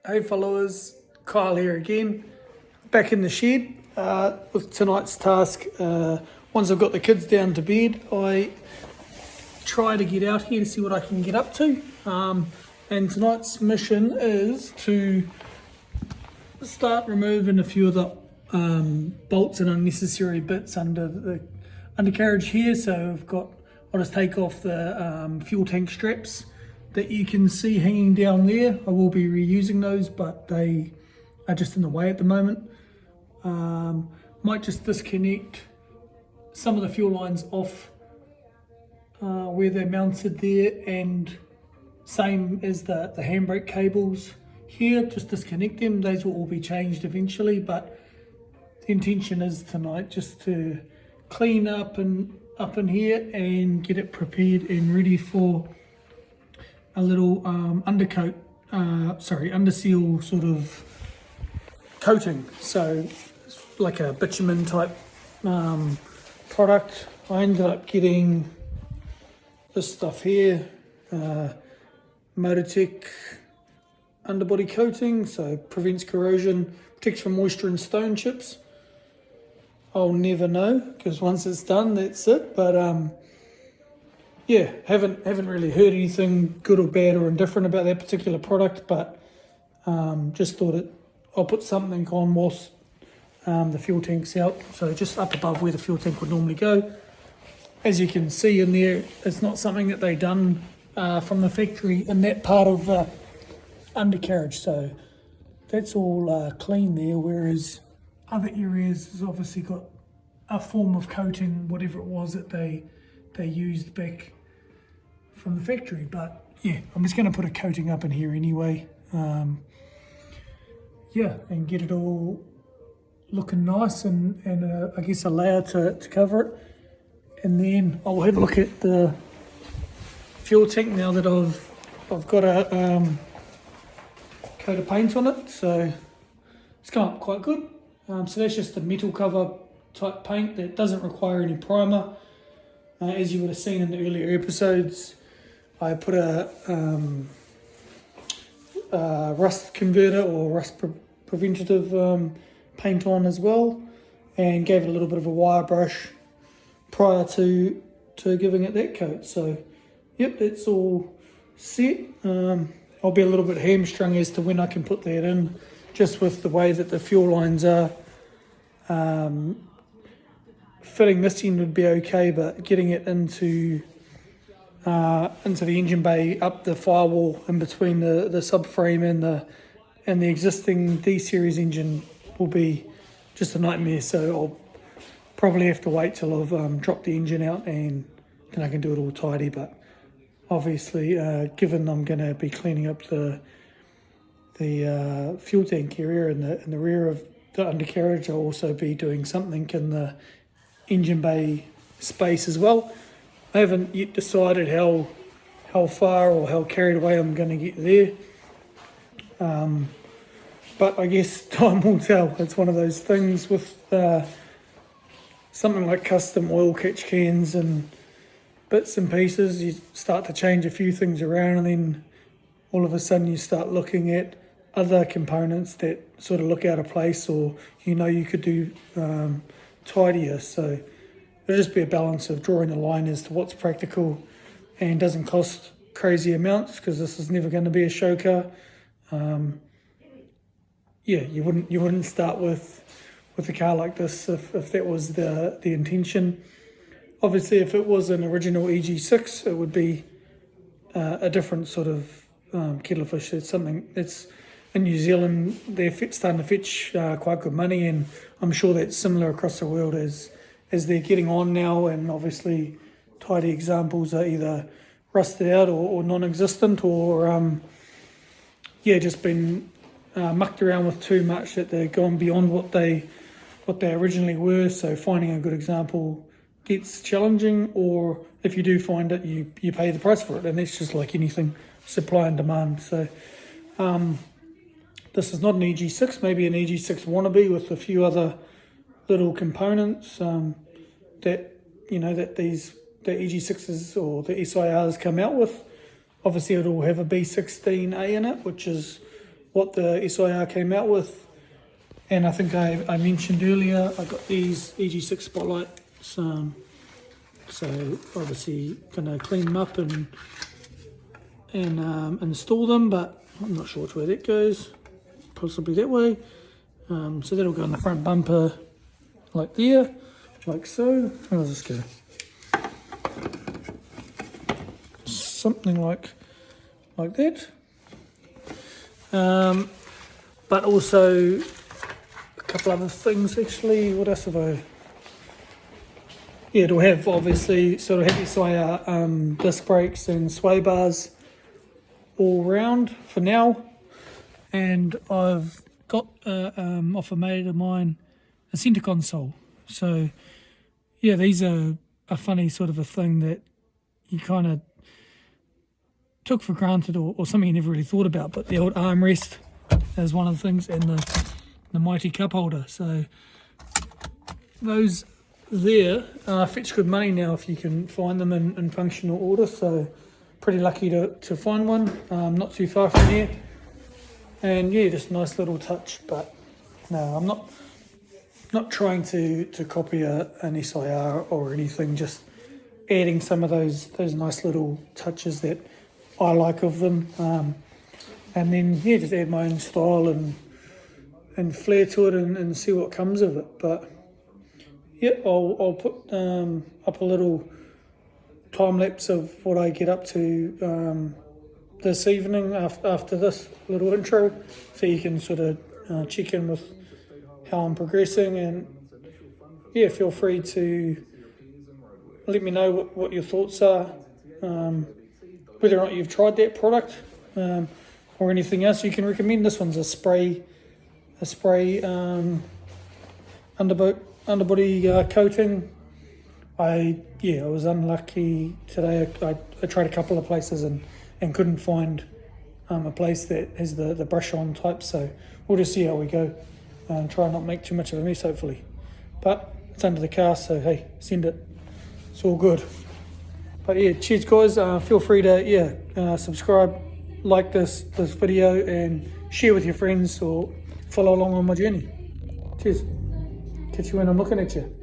Hey followers, Kyle here again, back in the shed with tonight's task. Once I've got the kids down to bed, I try to get out here to see what I can get up to. And tonight's mission is to start removing a few of the bolts and unnecessary bits under the undercarriage here. So I'll just take off the fuel tank straps that you can see hanging down there. I will be reusing those, but they are just in the way at the moment. Might just disconnect some of the fuel lines off where they're mounted there, and same as the handbrake cables here, just disconnect them. Those will all be changed eventually, but the intention is tonight just to clean up in here and get it prepared and ready for a little underseal sort of coating. So it's like a bitumen type product. I ended up getting this stuff here, Motortech underbody coating, so prevents corrosion, protects from moisture and stone chips. I'll never know, because once it's done, that's it. But yeah, haven't really heard anything good or bad or indifferent about that particular product, but just thought I'll put something on whilst the fuel tank's out. So just up above where the fuel tank would normally go. As you can see in there, it's not something that they done from the factory in that part of the undercarriage. So that's all clean there, whereas other areas has obviously got a form of coating, whatever it was that they used back from the factory. But yeah, I'm just going to put a coating up in here anyway. Yeah, and get it all looking nice and I guess a layer to cover it. And then I'll have a look at the fuel tank now that I've got a coat of paint on it. So it's come up quite good. So that's just a metal cover type paint that doesn't require any primer. As you would have seen in the earlier episodes, I put a rust converter or rust preventative paint on as well, and gave it a little bit of a wire brush prior to giving it that coat. So yep, that's all set. I'll be a little bit hamstrung as to when I can put that in, just with the way that the fuel lines are. Fitting this end would be okay, but getting it into the engine bay, up the firewall in between the subframe and the existing D-series engine will be just a nightmare. So I'll probably have to wait till I've dropped the engine out, and then I can do it all tidy. But obviously, given I'm going to be cleaning up the fuel tank area in the rear of the undercarriage, I'll also be doing something in the engine bay space as well. I haven't yet decided how far or how carried away I'm going to get there, but I guess time will tell. It's one of those things with something like custom oil catch cans and bits and pieces. You start to change a few things around, and then all of a sudden you start looking at other components that sort of look out of place, or you could do tidier. So it'll just be a balance of drawing a line as to what's practical and doesn't cost crazy amounts, because this is never going to be a show car. Yeah, you wouldn't start with a car like this if that was the intention. Obviously, if it was an original EG6, it would be a different sort of kettle of fish. It's something that's in New Zealand, they're starting to fetch quite good money, and I'm sure that's similar across the world as they're getting on now. And obviously, tidy examples are either rusted out or non-existent, or just been mucked around with too much that they're gone beyond what they originally were. So finding a good example gets challenging, or if you do find it, you pay the price for it, and that's just like anything, supply and demand. So this is not an EG6, maybe an EG6 wannabe with a few other little components that the EG6s or the SIRs come out with. Obviously, it'll have a B16A in it, which is what the SIR came out with. And I think I mentioned earlier, I got these EG6 spotlights, so obviously gonna clean them up and install them, but I'm not sure which way that goes, possibly that way. So that'll go on the front bumper like there, like so. How does this go? Something like that. But also a couple other things actually. What else have I? Yeah, it'll have obviously sort of heavy SIR disc brakes and sway bars all round for now. And I've got off a mate of mine a centre console. So yeah, these are a funny sort of a thing that you kind of took for granted, or something you never really thought about. But the old armrest is one of the things, and the mighty cup holder. So those there fetch good money now if you can find them in functional order. So pretty lucky to find one, not too far from here. And yeah, just a nice little touch. But no, I'm not trying to copy an SIR or anything, just adding some of those nice little touches that I like of them, and then yeah, just add my own style and flair to it and see what comes of it. But yeah, I'll put up a little time lapse of what I get up to this evening after this little intro, so you can sort of check in with how I'm progressing. And yeah, feel free to let me know what your thoughts are, whether or not you've tried that product, or anything else you can recommend. This one's a spray underbody coating. I was unlucky today. I tried a couple of places and couldn't find a place that has the brush on type, so we'll just see how we go and try not make too much of a mess, hopefully. But it's under the car, so hey, send it. It's all good. But yeah, cheers guys. Feel free to subscribe, like this video, and share with your friends, or follow along on my journey. Cheers. Catch you when I'm looking at you.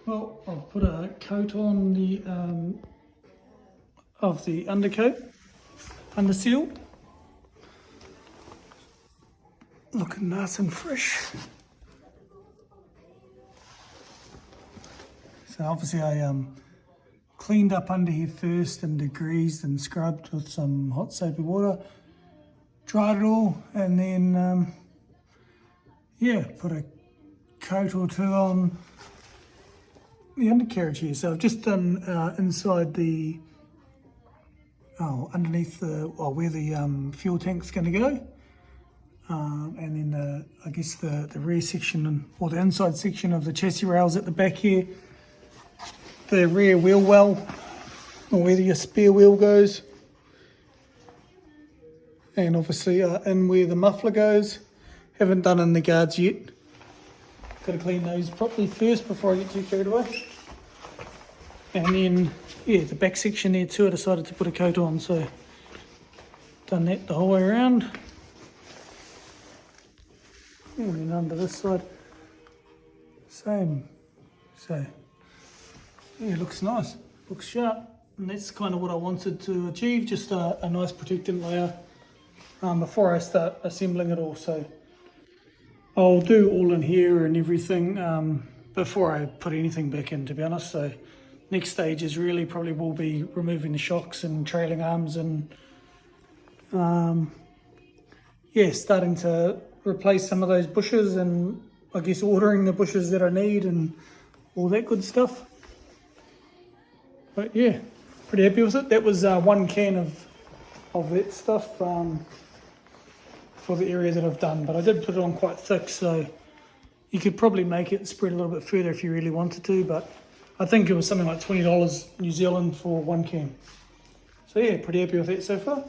Well, I've put a coat on the of the undercoat, Underseal. Looking nice and fresh. So obviously I cleaned up under here first and degreased and scrubbed with some hot soapy water, dried it all, and then put a coat or two on the undercarriage here. So I've just done inside the, underneath the, where the fuel tank's going to go. And then I guess the rear section or the inside section of the chassis rails at the back here. The rear wheel well, or where your spare wheel goes. And obviously in where the muffler goes. Haven't done in the guards yet. Got to clean those properly first before I get too carried away. And then, yeah, the back section there too, I decided to put a coat on, so done that the whole way around. And then under this side, same. So, yeah, looks nice, looks sharp. And that's kind of what I wanted to achieve, just a nice protectant layer before I start assembling it all. So I'll do all in here and everything before I put anything back in, to be honest. So next stage is really probably will be removing the shocks and trailing arms and yeah, starting to replace some of those bushes and I guess ordering the bushes that I need and all that good stuff. But yeah, pretty happy with it. That was 1 can of that stuff for the area that I've done, but I did put it on quite thick, so you could probably make it spread a little bit further if you really wanted to, but I think it was something like $20 New Zealand for 1 can. So yeah, pretty happy with that so far.